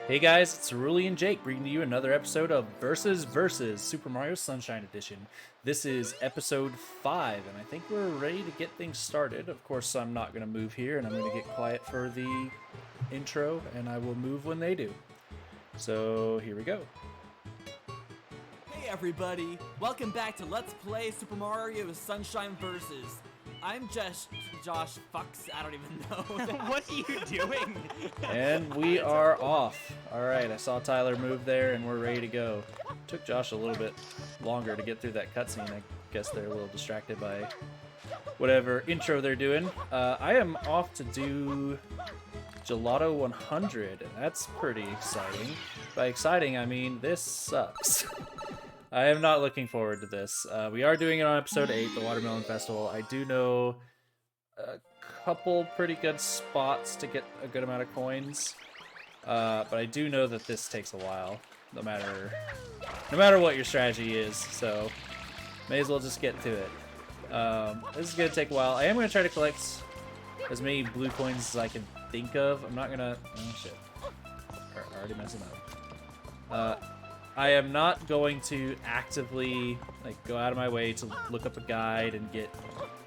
Hey guys, it's Ruli and Jake bringing you another episode of Versus Super Mario Sunshine Edition. This is episode 5, and I think we're ready to get things started. Of course, I'm not going to move here, and I'm going to get quiet for the intro, and I will move when they do. So, here we go. Hey everybody! Welcome back to Let's Play Super Mario Sunshine Versus. I'm just Josh Fucks. I don't even know. What are you doing? And we are off. Alright, I saw Tyler move there, and we're ready to go. Took Josh a little bit longer to get through that cutscene. I guess they're a little distracted by whatever intro they're doing. I am off to do Gelato 100, and that's pretty exciting. By exciting, I mean this sucks. I am not looking forward to this. We are doing it on episode 8, the Watermelon Festival. I do know a couple pretty good spots to get a good amount of coins, but I do know that this takes a while, no matter what your strategy is. So may as well just get to it. This is gonna take a while. I am gonna try to collect as many blue coins as I can think of. I'm not gonna. Oh shit! Already messing up. I am not going to actively go out of my way to look up a guide and get.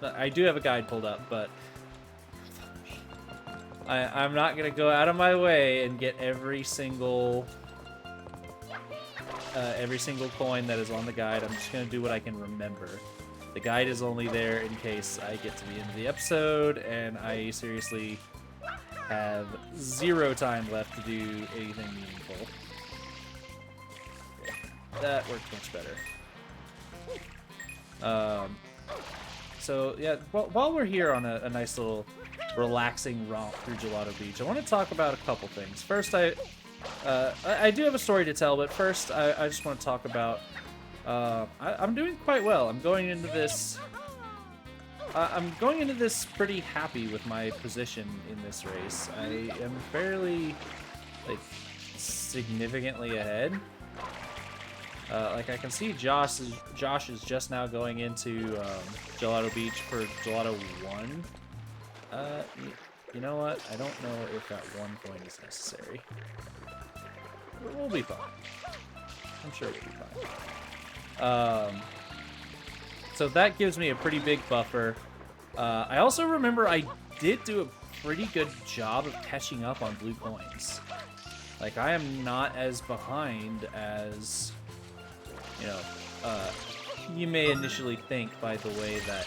I do have a guide pulled up, but I'm not gonna go out of my way and get every single coin that is on the guide. I'm just gonna do what I can remember. The guide is only there in case I get to the end of the episode and I seriously have 0 time left to do anything meaningful. That worked much better. So yeah, while we're here on a nice little relaxing romp through Gelato Beach, I want to talk about a couple things. First, I do have a story to tell, but first I just want to talk about I'm doing quite well. I'm going into this pretty happy with my position in this race. I am fairly significantly ahead. I can see Josh is just now going into Gelato Beach for Gelato 1. You know what? I don't know if that 1 coin is necessary. We'll be fine. I'm sure we'll be fine. So that gives me a pretty big buffer. I also remember I did do a pretty good job of catching up on blue coins. I am not as behind as you may initially think by the way that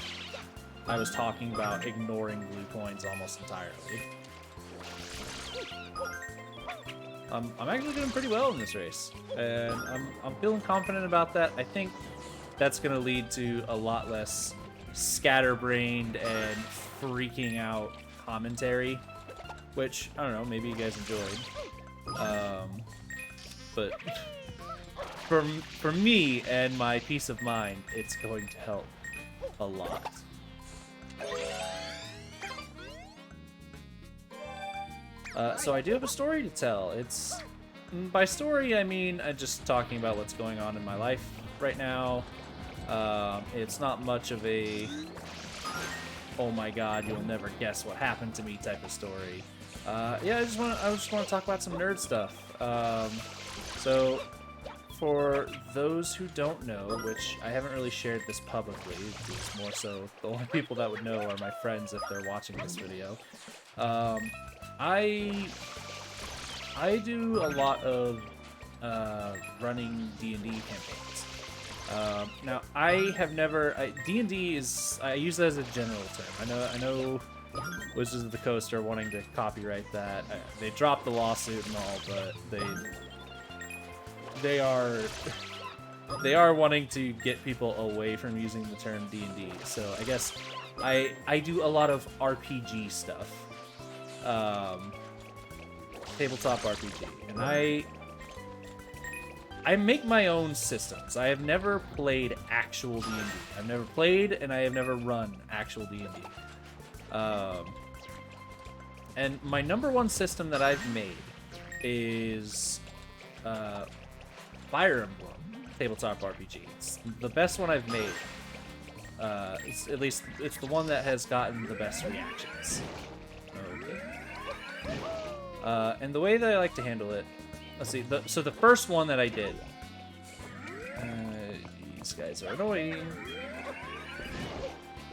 I was talking about ignoring blue coins almost entirely. I'm actually doing pretty well in this race, and I'm feeling confident about that. I think that's going to lead to a lot less scatterbrained and freaking out commentary, which, I don't know, maybe you guys enjoyed. But for me and my peace of mind, it's going to help a lot. So I do have a story to tell. By story, I mean just talking about what's going on in my life right now. It's not much of a, oh my god, you'll never guess what happened to me type of story. Yeah, I just want to talk about some nerd stuff. So for those who don't know, which I haven't really shared this publicly, it's more so the only people that would know are my friends if they're watching this video. I do a lot of running D&D campaigns. Now I have never D&D is, I use that as a general term. I know Wizards of the Coast are wanting to copyright that. They dropped the lawsuit and all, but they are wanting to get people away from using the term D&D. So I guess I do a lot of RPG stuff. Tabletop RPG, and I make my own systems. I have never played actual D&D. I've never played, and I have never run actual D&D. And my #1 system that I've made is Fire Emblem Tabletop RPG. It's the best one I've made. It's the one that has gotten the best reactions. Okay. And the way that I like to handle it let's see. So the first one that I did. These guys are annoying.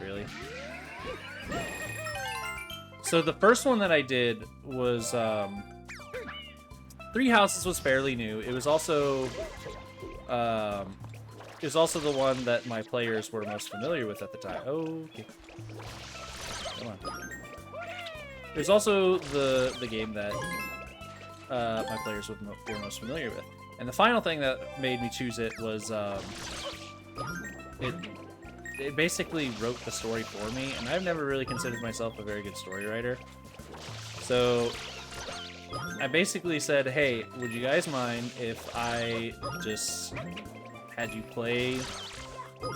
Really? So the first one that I did was 3 Houses was fairly new. It was also the one that my players were most familiar with at the time. Okay. Come on. It was also the game that my players were most familiar with. And the final thing that made me choose it was it basically wrote the story for me, and I've never really considered myself a very good story writer. So I basically said, hey, would you guys mind if I just had you play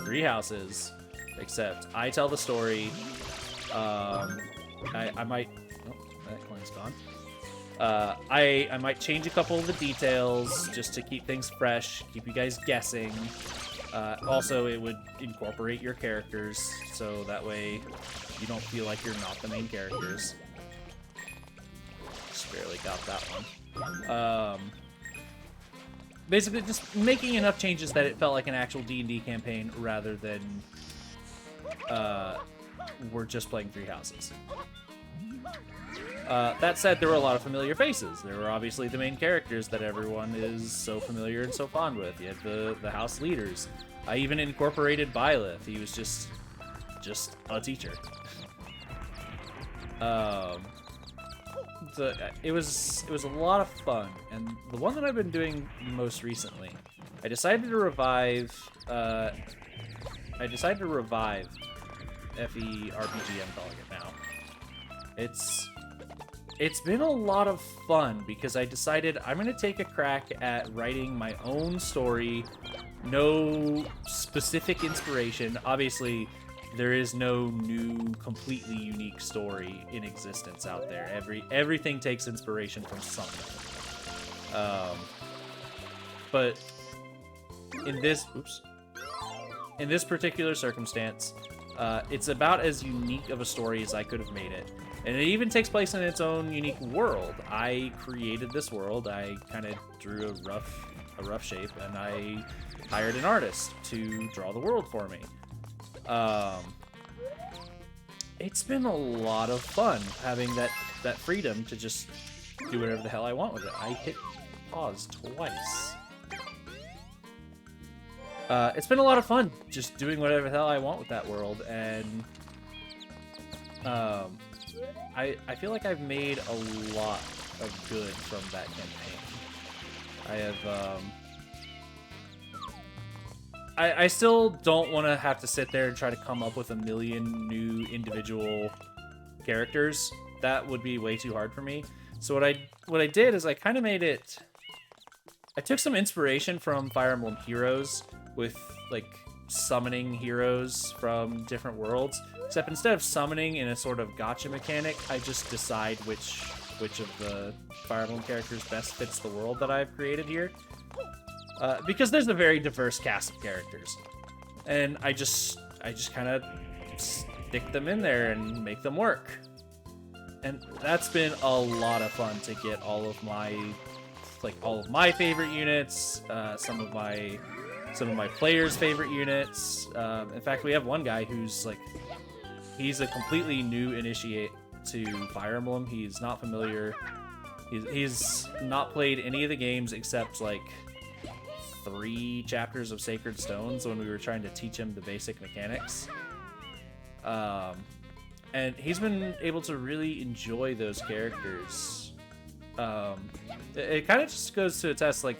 3 Houses, except I tell the story. I might... Oh, that coin's gone. I might change a couple of the details just to keep things fresh, keep you guys guessing. Also, it would incorporate your characters, so that way you don't feel like you're not the main characters. Just barely got that one. Basically, just making enough changes that it felt like an actual D&D campaign rather than we're just playing 3 Houses. That said, there were a lot of familiar faces. There were obviously the main characters that everyone is so familiar and so fond with. You had the house leaders. I even incorporated Byleth. He was just a teacher. So it was a lot of fun, and the one that I've been doing most recently, I decided to revive. FE RPG. I'm calling it now. It's been a lot of fun because I decided I'm going to take a crack at writing my own story. No specific inspiration. Obviously, there is no new, completely unique story in existence out there. Everything takes inspiration from something. But in this particular circumstance, it's about as unique of a story as I could have made it. And it even takes place in its own unique world. I created this world. I kind of drew a rough shape, and I hired an artist to draw the world for me. It's been a lot of fun having that freedom to just do whatever the hell I want with it. I hit pause twice. It's been a lot of fun just doing whatever the hell I want with that world, and I feel like I've made a lot of good from that campaign. I have, I still don't want to have to sit there and try to come up with a million new individual characters. That would be way too hard for me. So what I did is I kind of made it... I took some inspiration from Fire Emblem Heroes with, like, summoning heroes from different worlds. Except instead of summoning in a sort of gacha mechanic, I just decide which of the Fire Emblem characters best fits the world that I've created here. Because there's a very diverse cast of characters. And I just kind of stick them in there and make them work. And that's been a lot of fun to get all of my favorite units, some of my players' favorite units. In fact, we have one guy who's like, he's a completely new initiate to Fire Emblem. He's not familiar. He's not played any of the games except like 3 chapters of Sacred Stones when we were trying to teach him the basic mechanics. And he's been able to really enjoy those characters. It kind of just goes to attest, like,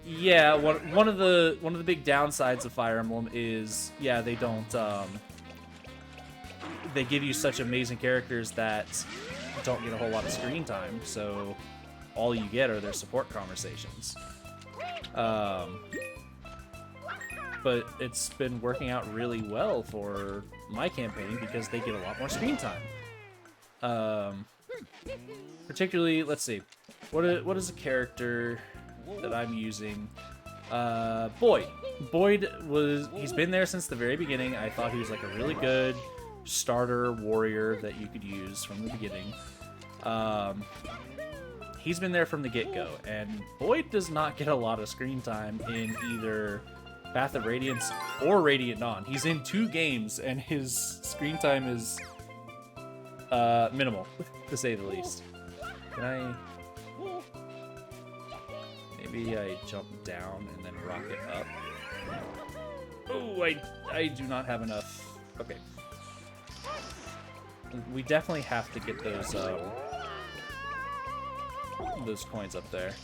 yeah, one of the big downsides of Fire Emblem is, yeah, they don't, they give you such amazing characters that don't get a whole lot of screen time, so all you get are their support conversations. But it's been working out really well for my campaign because they get a lot more screen time. Particularly, let's see, what is a character that I'm using? Boyd. He's been there since the very beginning. I thought he was like a really good starter warrior that you could use from the beginning. he's been there from the get-go, and Boyd does not get a lot of screen time in either Path of Radiance or Radiant Dawn. He's in 2 games, and his screen time is minimal, to say the least. Can I... Maybe I jump down and then rocket up. Oh, I do not have enough. Okay. We definitely have to get those coins up there.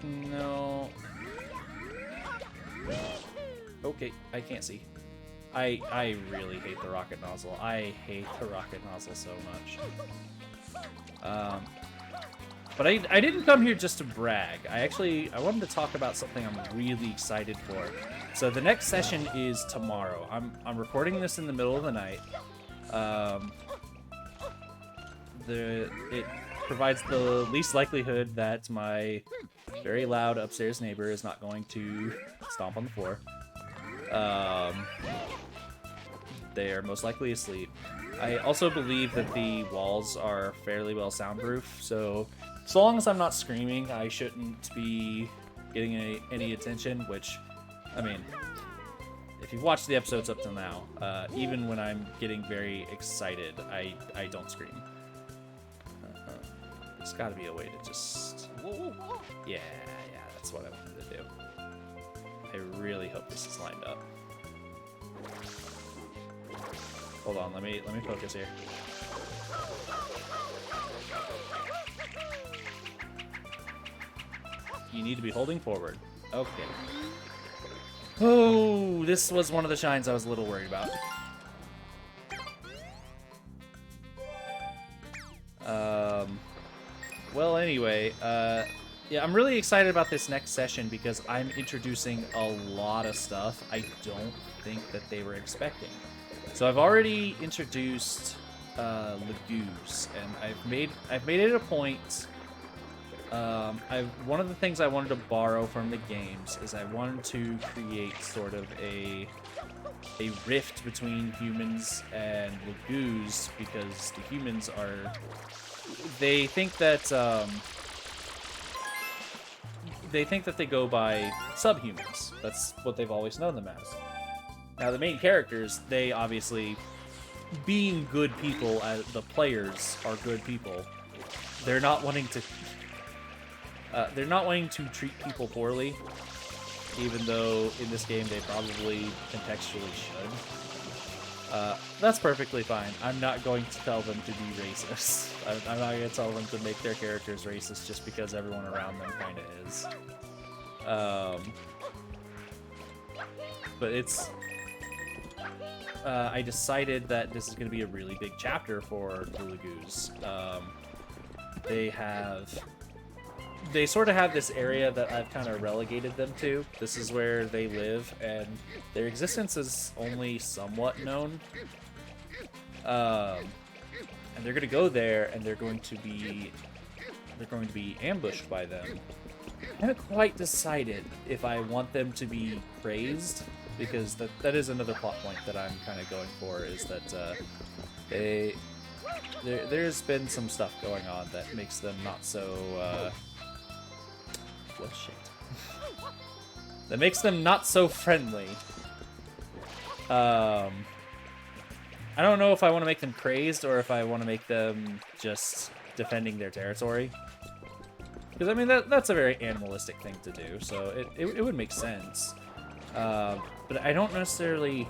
No. Okay, I can't see. I really hate the rocket nozzle. I hate the rocket nozzle so much. But I didn't come here just to brag. I wanted to talk about something I'm really excited for. So the next session is tomorrow. I'm recording this in the middle of the night. It provides the least likelihood that my very loud upstairs neighbor is not going to stomp on the floor. They are most likely asleep. I also believe that the walls are fairly well soundproof, so long as I'm not screaming, I shouldn't be getting any attention, which, I mean, if you've watched the episodes up till now, even when I'm getting very excited, I don't scream. There's gotta be a way to just... Yeah, that's what I wanted to do. I really hope this is lined up. Hold on, let me focus here. You need to be holding forward. Okay. Oh, this was one of the shines I was a little worried about. Well, anyway, yeah, I'm really excited about this next session because I'm introducing a lot of stuff I don't think that they were expecting. So I've already introduced Lagoos, and I've made it a point. One of the things I wanted to borrow from the games is I wanted to create sort of a rift between humans and Lagoos, because the humans are... They think that they go by subhumans. That's what they've always known them as. Now, the main characters, they obviously, being good people, the players are good people. They're not wanting to treat people poorly, even though in this game they probably contextually should. That's perfectly fine. I'm not going to tell them to be racist. I'm not going to tell them to make their characters racist just because everyone around them kind of is. But it's... I decided that this is going to be a really big chapter for the Lagoos. They sort of have this area that I've kind of relegated them to. This is where they live, and their existence is only somewhat known. And they're going to go there, and they're going to be ambushed by them. I haven't quite decided if I want them to be praised, because that is another plot point that I'm kind of going for, is that there's been some stuff going on that makes them not so well, shit. That makes them not so friendly. I don't know if I want to make them praised or if I want to make them just defending their territory. Because, I mean, that's a very animalistic thing to do, so it would make sense. But I don't necessarily...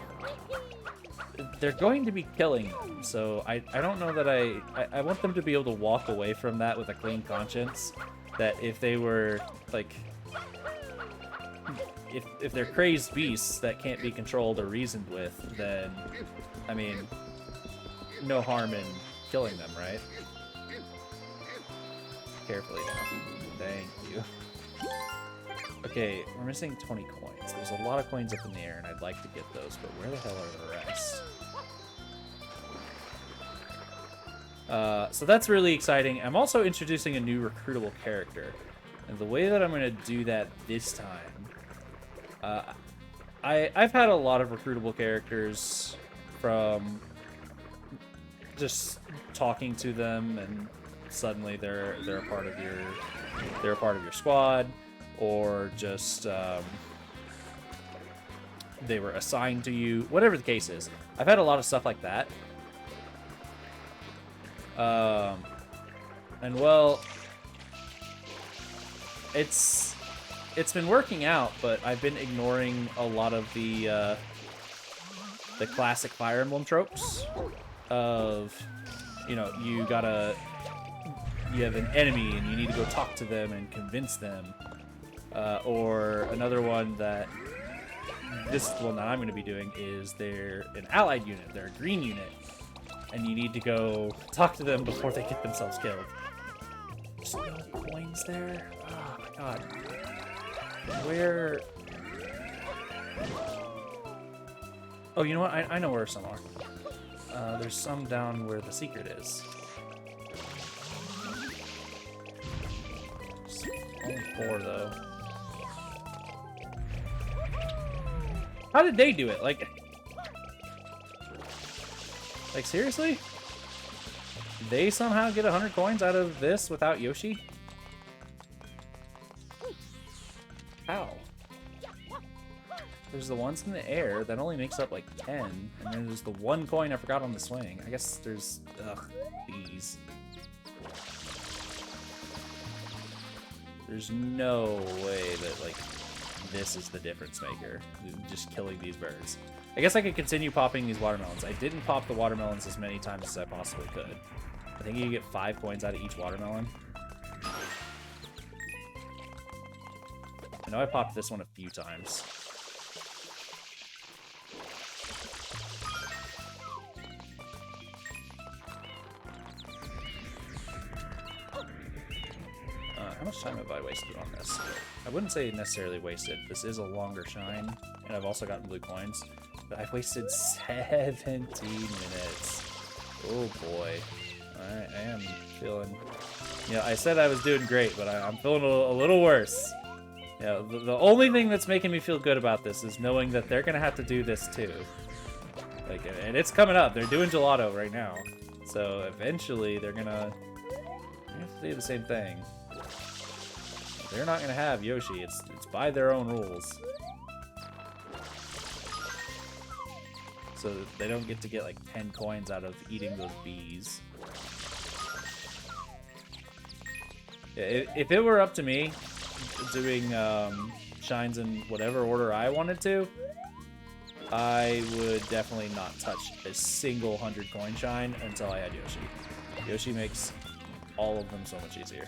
They're going to be killing them, so I don't know that I want them to be able to walk away from that with a clean conscience. That if they were, like... If they're crazed beasts that can't be controlled or reasoned with, then, I mean, no harm in killing them, right? Carefully now. Thank you. Okay, we're missing 20 coins. There's a lot of coins up in the air, and I'd like to get those, but where the hell are the rest? So that's really exciting. I'm also introducing a new recruitable character. And the way that I'm going to do that this time... I've had a lot of recruitable characters from just talking to them, and suddenly they're a part of your squad, or just they were assigned to you. Whatever the case is, I've had a lot of stuff like that. And well, it's been working out, but I've been ignoring a lot of the classic Fire Emblem tropes of, you know, you have an enemy and you need to go talk to them and convince them, or another one that this one that I'm going to be doing is they're an allied unit, they're a green unit, and you need to go talk to them before they get themselves killed. There's no coins there. Oh my god. Where? Oh, you know what? I know where some are. There's some down where the secret is. Only 4 though. How did they do it? Like seriously? They somehow get 100 coins out of this without Yoshi? How? There's the ones in the air that only makes up like 10, and then there's the 1 coin I forgot on the swing. I guess there's these. There's no way that like this is the difference maker. Just killing these birds. I guess I could continue popping these watermelons. I didn't pop the watermelons as many times as I possibly could. I think you get 5 coins out of each watermelon. I know I popped this one a few times. How much time have I wasted on this? I wouldn't say necessarily wasted. This is a longer shine, and I've also gotten blue coins. But I've wasted 17 minutes. Oh boy. Alright, I am feeling... Yeah, I said I was doing great, but I'm feeling a little worse. Yeah, the only thing that's making me feel good about this is knowing that they're gonna have to do this too. Like, and it's coming up. They're doing gelato right now. So eventually they're gonna have to do the same thing. They're not gonna have Yoshi. It's by their own rules. So they don't get to get like 10 coins out of eating those bees. Yeah, if it were up to me, doing shines in whatever order I wanted to, I would definitely not touch a single 100 coin shine until I had Yoshi. Yoshi makes all of them so much easier.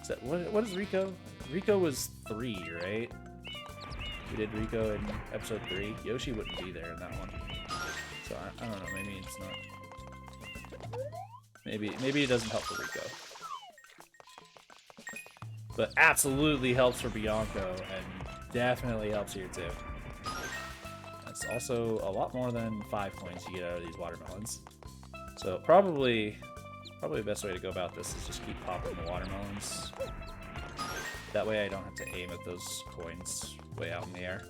Is that, what is Rico? Rico was 3, right? We did Rico in episode 3. Yoshi wouldn't be there in that one. So I don't know, maybe it's not. Maybe it doesn't help for Rico. But absolutely helps for Bianco, and definitely helps here too. That's also a lot more than 5 coins you get out of these watermelons. So probably the best way to go about this is just keep popping the watermelons. That way I don't have to aim at those coins way out in the air.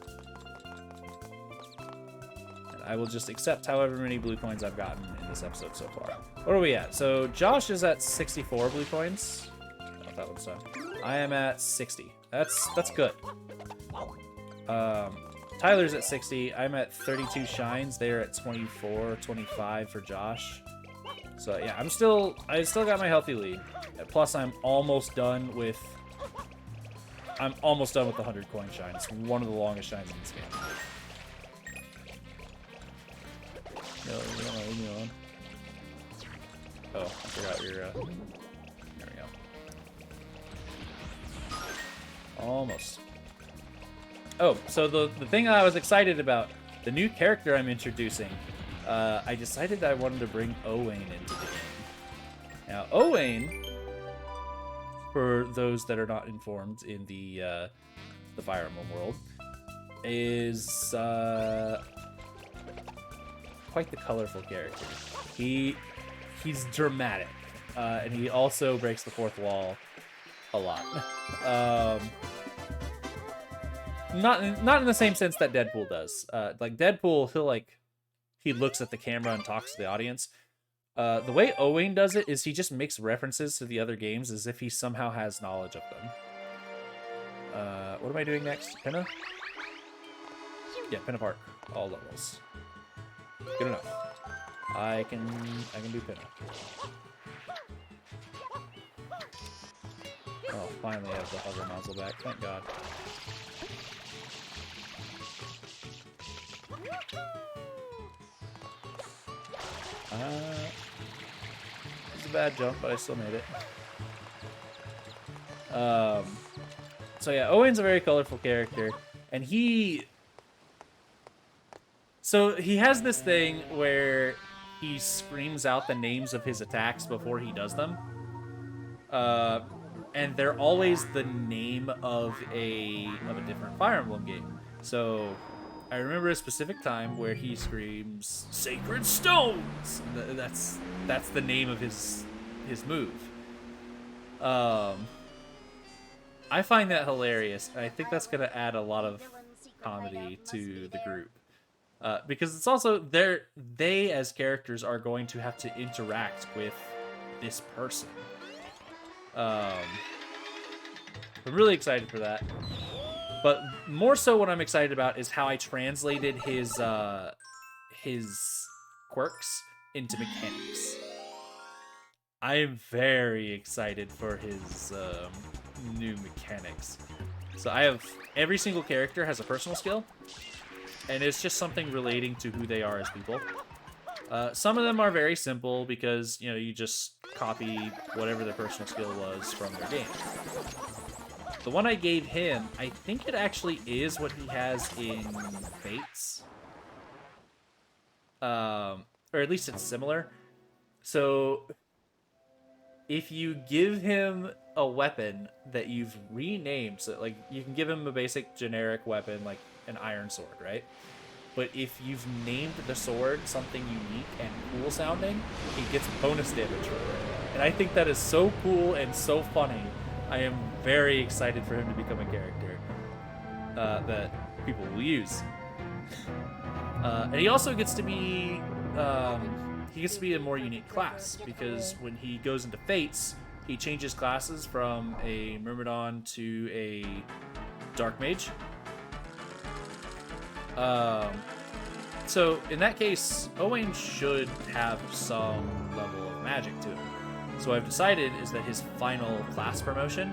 And I will just accept however many blue coins I've gotten in this episode so far. What are we at? So Josh is at 64 blue coins. Oh, that one's done. I am at 60. That's good. Tyler's at 60. I'm at 32 shines. They're at 24, 25 for Josh. So yeah, I still got my healthy lead. Plus I'm almost done with the 100 coin shine. It's one of the longest shines in this game. No, you don't leave me alone. Oh, I forgot your, there we go. Almost. Oh, so the thing I was excited about, the new character I'm introducing, I decided I wanted to bring Owain into the game. Now, Owain, for those that are not informed in the Fire Emblem world, is quite the colorful character. He's dramatic, and he also breaks the fourth wall a lot. Not in the same sense that Deadpool does. Like Deadpool, he looks at the camera and talks to the audience. The way Owain does it is he just makes references to the other games as if he somehow has knowledge of them. What am I doing next? Pinna? Yeah, Pinna Park. All levels. Good enough. I can do Pinna. Oh, finally I have the hover nozzle back. Thank God. It's a bad jump, but I still made it. So yeah, Owen's a very colorful character, and he has this thing where he screams out the names of his attacks before he does them. And they're always the name of a different Fire Emblem game. So I remember a specific time where he screams "Sacred Stones." That's the name of his move. I find that hilarious. I think that's gonna add a lot of comedy to the group. Because it's also they as characters are going to have to interact with this person. I'm really excited for that. But more so what I'm excited about is how I translated his quirks into mechanics. I am very excited for his new mechanics. So I have every single character has a personal skill, and it's just something relating to who they are as people. Some of them are very simple because, you know, you just copy whatever their personal skill was from their game. The one I gave him, I think it actually is what he has in Fates. Or at least it's similar. So if you give him a weapon that you've renamed, so like you can give him a basic generic weapon like an iron sword, right? But if you've named the sword something unique and cool sounding, he gets bonus damage for it. And I think that is so cool and so funny. I am very excited for him to become a character that people will use. And he also gets to be a more unique class, because when he goes into Fates, he changes classes from a Myrmidon to a Dark Mage. So in that case, Owain should have some level of magic to him. So what I've decided is that his final class promotion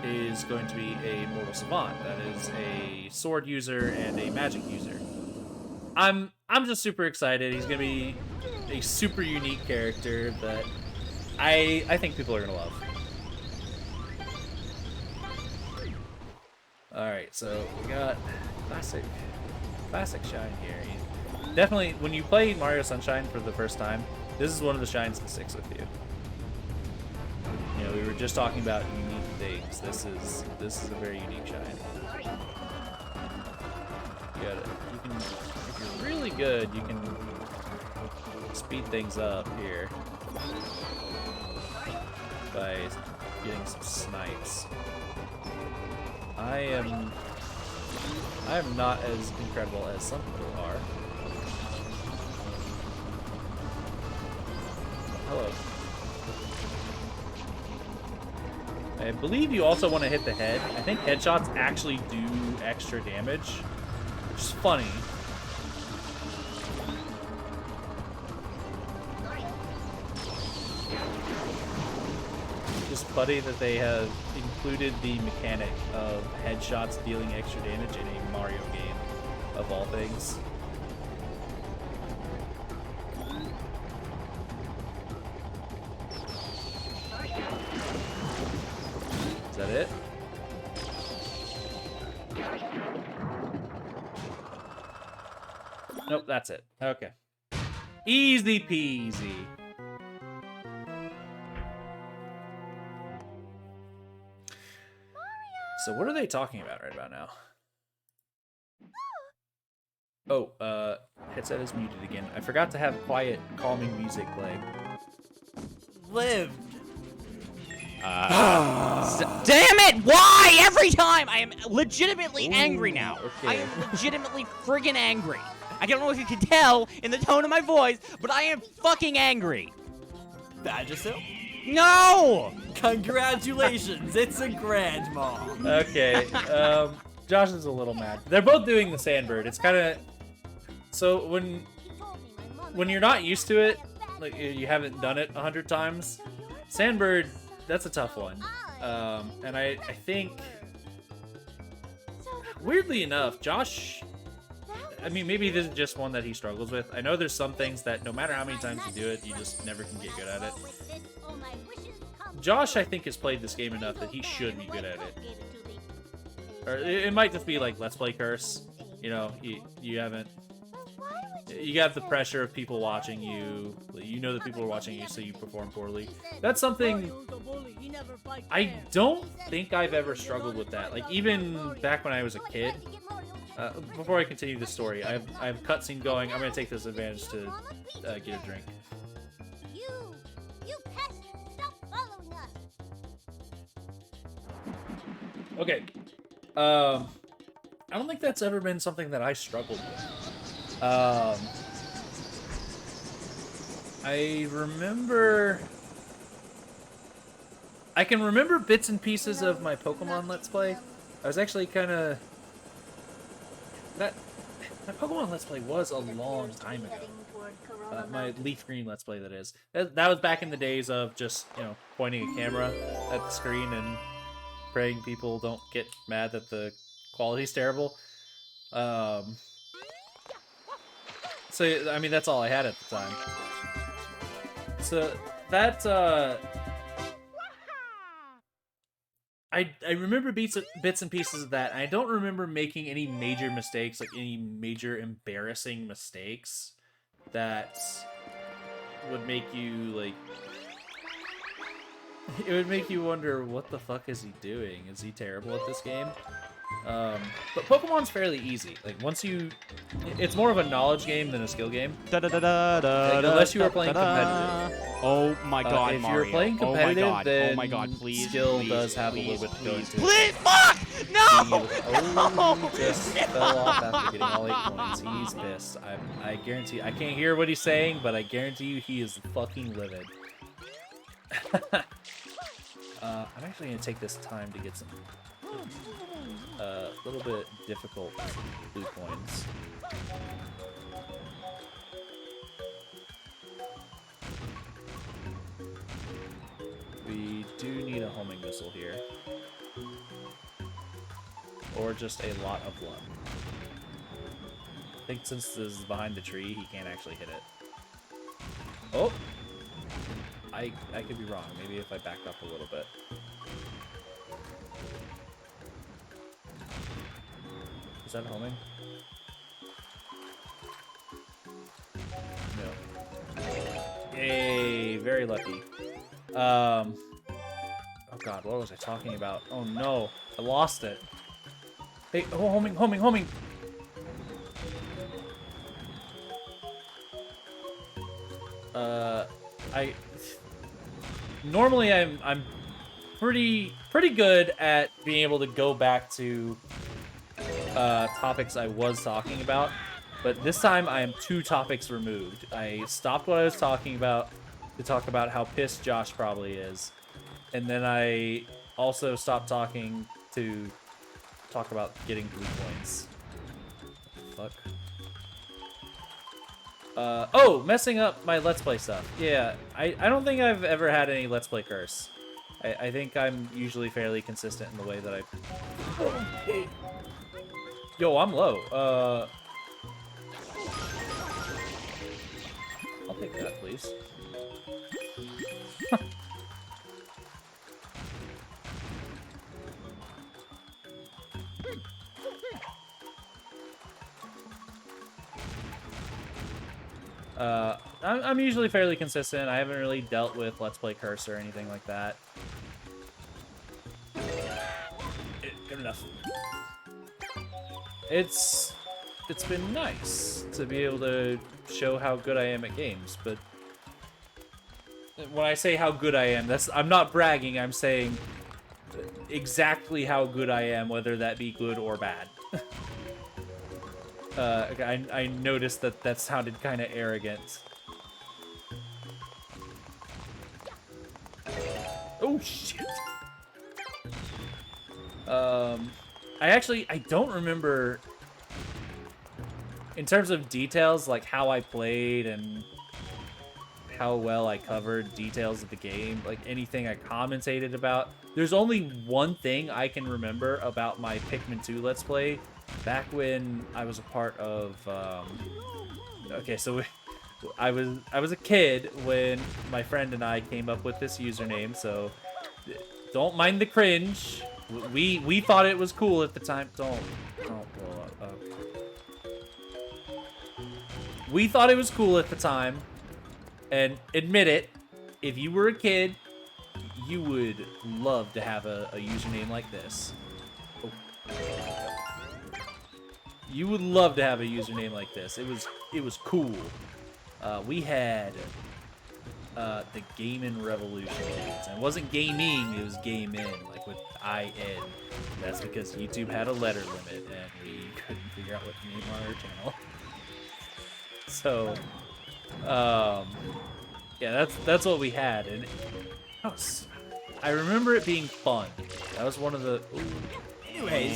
is going to be a Mortal Savant. That is a sword user and a magic user. I'm just super excited. He's gonna be a super unique character that I think people are gonna love. Alright, so we got classic shine here. Definitely, when you play Mario Sunshine for the first time, this is one of the shines that sticks with you. You know, we were just talking about unique things. This is a very unique shine. You can, if you're really good, you can speed things up here by getting some snipes. I am not as incredible as some people are. Hello. I believe you also want to hit the head. I think headshots actually do extra damage, which is funny. Just funny that they have included the mechanic of headshots dealing extra damage in a Mario game, of all things. Is that it? Nope, that's it. Okay. Easy peasy. So what are they talking about right about now? Oh, headset is muted again. I forgot to have quiet, calming music playing. Lived. Damn it! Why every time? I am legitimately angry now. Okay. I am legitimately friggin' angry. I don't know if you can tell in the tone of my voice, but I am fucking angry. Vagisil? No! Congratulations, it's a grandma. Okay, Josh is a little mad. They're both doing the sandbird. It's kind of... So when you're not used to it, like you haven't done it 100 times, sandbird, that's a tough one. And I think, weirdly enough, Josh... I mean, maybe this is just one that he struggles with. I know there's some things that no matter how many times you do it, you just never can get good at it. Josh, I think, has played this game enough that he should be good at it. Or it might just be like Let's Play curse. You know, you haven't... You got the pressure of people watching you. You know that people are watching you, so you perform poorly. That's something... I don't think I've ever struggled with that. Like, even back when I was a kid... before I continue the story, I have a cutscene going. I'm going to take this advantage to get a drink. Okay. I don't think that's ever been something that I struggled with. I remember... I can remember bits and pieces of my Pokemon Let's Play. I was actually kind of... My Pokemon Let's Play was a long time ago. My Leaf Green Let's Play, that is. That was back in the days of just, you know, pointing a camera at the screen and praying people don't get mad that the quality's terrible. So, I mean, that's all I had at the time. So, that, I remember bits and pieces of that. I don't remember making any major mistakes, like any major embarrassing mistakes that would make you, like... It would make you wonder, what the fuck is he doing? Is he terrible at this game? But Pokemon's fairly easy. Like, once you... It's more of a knowledge game than a skill game. Unless you are playing competitive. Oh my god, if Mario. you're playing competitive, then oh my god, please, skill please, does have please, a little bit to go into it. Please, fuck! No! Oh, he just fell off after getting all 8 points. He's pissed. I guarantee... I can't hear what he's saying, but I guarantee you he is fucking livid. I'm actually going to take this time to get some... a little bit difficult blue coins. We do need a homing missile here. Or just a lot of luck. I think since this is behind the tree, he can't actually hit it. Oh! I could be wrong. Maybe if I back up a little bit. Is that homing? No. Yay! Very lucky. Oh god, what was I talking about? Oh no, I lost it. Hey, oh, homing, homing, homing! Normally I'm pretty good at being able to go back to topics I was talking about, but this time I am 2 topics removed. I stopped what I was talking about to talk about how pissed Josh probably is, and then I also stopped talking to talk about getting blue coins. Fuck. Oh, messing up my Let's Play stuff. Yeah, I don't think I've ever had any Let's Play curse. I think I'm usually fairly consistent in the way that I... Yo, I'm low. I'll take that, please. I'm usually fairly consistent. I haven't really dealt with Let's Play curse or anything like that. Good enough. It's been nice to be able to show how good I am at games, but when I say how good I am, I'm not bragging. I'm saying exactly how good I am, whether that be good or bad. I noticed that sounded kind of arrogant. Oh shit. I don't remember in terms of details, like how I played and how well I covered details of the game, like anything I commentated about. There's only one thing I can remember about my Pikmin 2 Let's Play back when I was a part of, okay, so I was a kid when my friend and I came up with this username, so don't mind the cringe. We thought it was cool at the time. Don't blow up. We thought it was cool at the time, and admit it, if you were a kid, you would love to have a username like this. Oh. You would love to have a username like this. It was cool. We had the Gaming Revolution dudes. And it wasn't gaming, it was game in, like with IN. That's because YouTube had a letter limit and we couldn't figure out what to name our channel. So, yeah, that's what we had, and I remember it being fun. That was one of the. Anyways,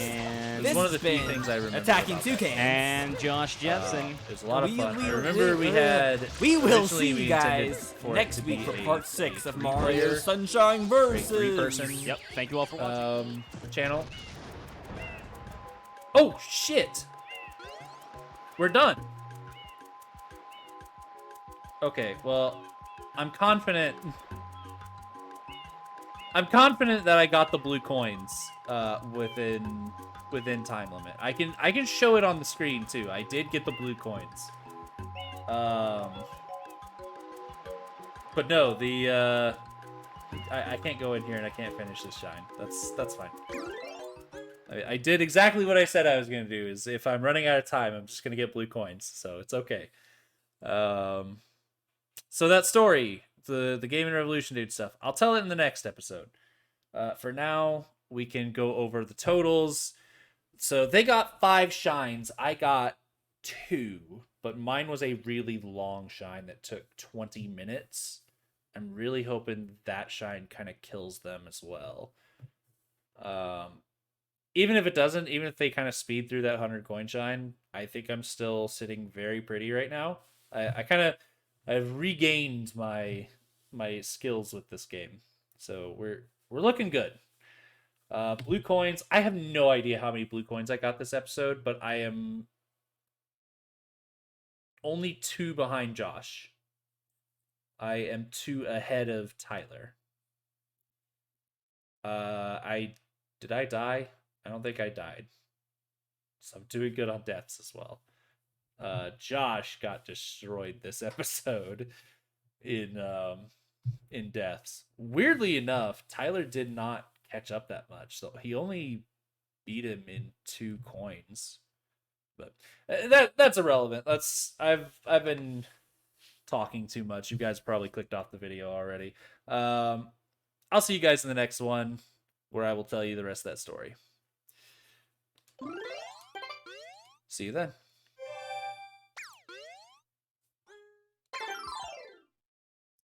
And it was one of the few things I remember. Attacking Toucans and JoshJepson. It was a lot of fun. I remember we had. We will originally see we you intended guys for it next to week be for a part 6 of three-player, Mario Sunshine Versus. three-person. Yep. Thank you all for watching. Channel. Oh shit! We're done. Okay, well, I'm confident that I got the blue coins within time limit. I can show it on the screen too. I did get the blue coins. But no, the I can't go in here and I can't finish this shine. That's fine. I did exactly what I said I was gonna do. Is if I'm running out of time, I'm just gonna get blue coins, so it's okay. So that story, the Gaming Revolution dude stuff, I'll tell it in the next episode. For now, we can go over the totals. So they got 5 shines. I got 2, but mine was a really long shine that took 20 minutes. I'm really hoping that shine kind of kills them as well. Even if it doesn't, even if they kind of speed through that 100 coin shine, I think I'm still sitting very pretty right now. I've regained my skills with this game, so we're looking good. Blue coins. I have no idea how many blue coins I got this episode, but I am only 2 behind Josh. I am 2 ahead of Tyler. Did I die? I don't think I died. So I'm doing good on deaths as well. Josh got destroyed this episode in deaths. Weirdly enough, Tyler did not catch up that much, so he only beat him in 2 coins. But that's irrelevant. I've been talking too much. You guys probably clicked off the video already. I'll see you guys in the next one, where I will tell you the rest of that story. See you then.